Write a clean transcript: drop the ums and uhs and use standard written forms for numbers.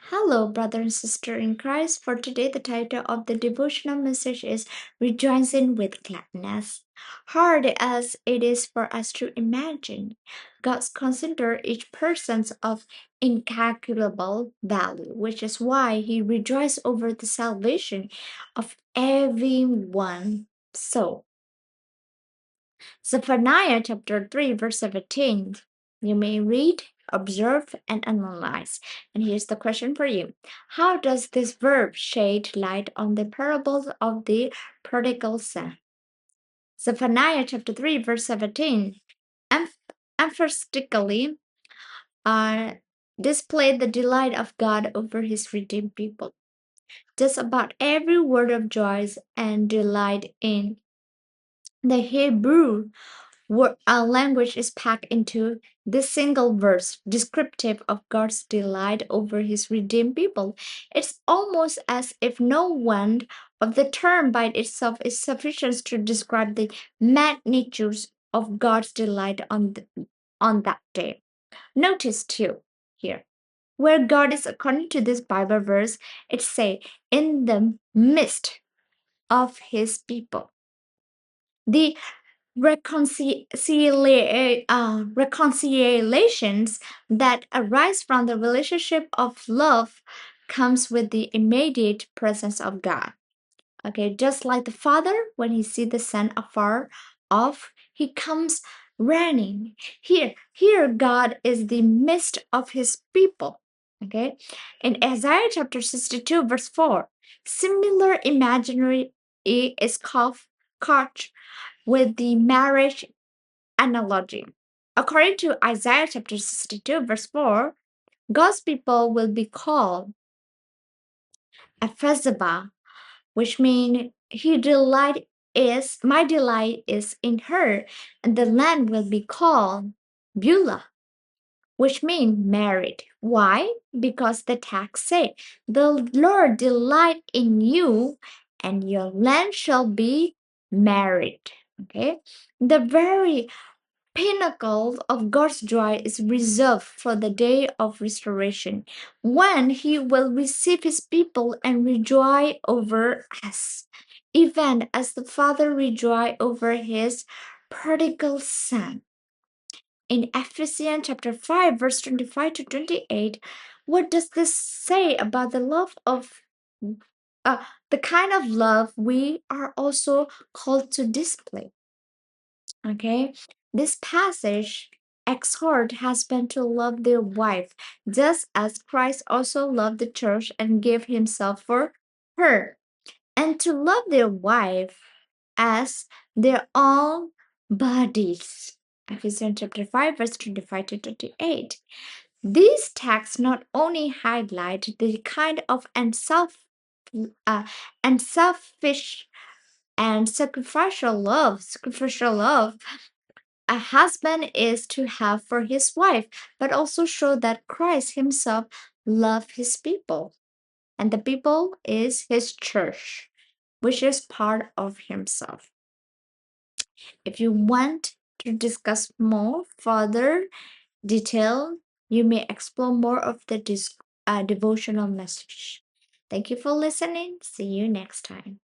Hello, brother and sister in Christ. For today, the title of the devotional message is Rejoicing with Gladness. Hard as it is for us to imagine, God considers each person of incalculable value, which is why He rejoices over the salvation of everyone. So, Zephaniah chapter 3, verse 17. You may read, observe, and analyze. And here's the question for you. How does this verb shed light on the parable of the prodigal son? Zephaniah chapter 3, verse 17 emphatically uh, displayed the delight of God over his redeemed people. Just about every word of joy and delight in the Hebrew our language is packed into this single verse descriptive of God's delight over his redeemed people. It's almost as if no one of the term by itself is sufficient to describe the magnitude of God's delight on that day. Notice too here. Where God is, according to this Bible verse, it say, in the midst of his people. The reconciliations that arise from the relationship of love comes with the immediate presence of God. Okay, just like the father, when he sees the son afar off, he comes running. Here, God is the midst of his people. Okay, in Isaiah chapter 62, verse 4, similar imaginary is caught with the marriage analogy. According to Isaiah chapter 62, verse 4, God's people will be called Ephezibah, which means my delight is in her, and the land will be called Beulah, which means married. Why? Because the text said, the Lord delight in you, and your land shall be married. Okay, the very pinnacle of God's joy is reserved for the day of restoration, when He will receive His people and rejoice over us, even as the Father rejoiced over His prodigal Son. In Ephesians chapter 5, verse 25 to 28, what does this say about the love of the kind of love we are also called to display? Okay, this passage exhort husband to love their wife, just as Christ also loved the church and gave himself for her, and to love their wife as their own bodies. Ephesians chapter 5, verse 25 to 28. These texts not only highlight the kind of unselfish and sacrificial love a husband is to have for his wife, but also show that Christ himself loved his people. And the people is his church, which is part of himself. If you want to discuss more further detail, you may explore more of the devotional message. Thank you for listening. See you next time.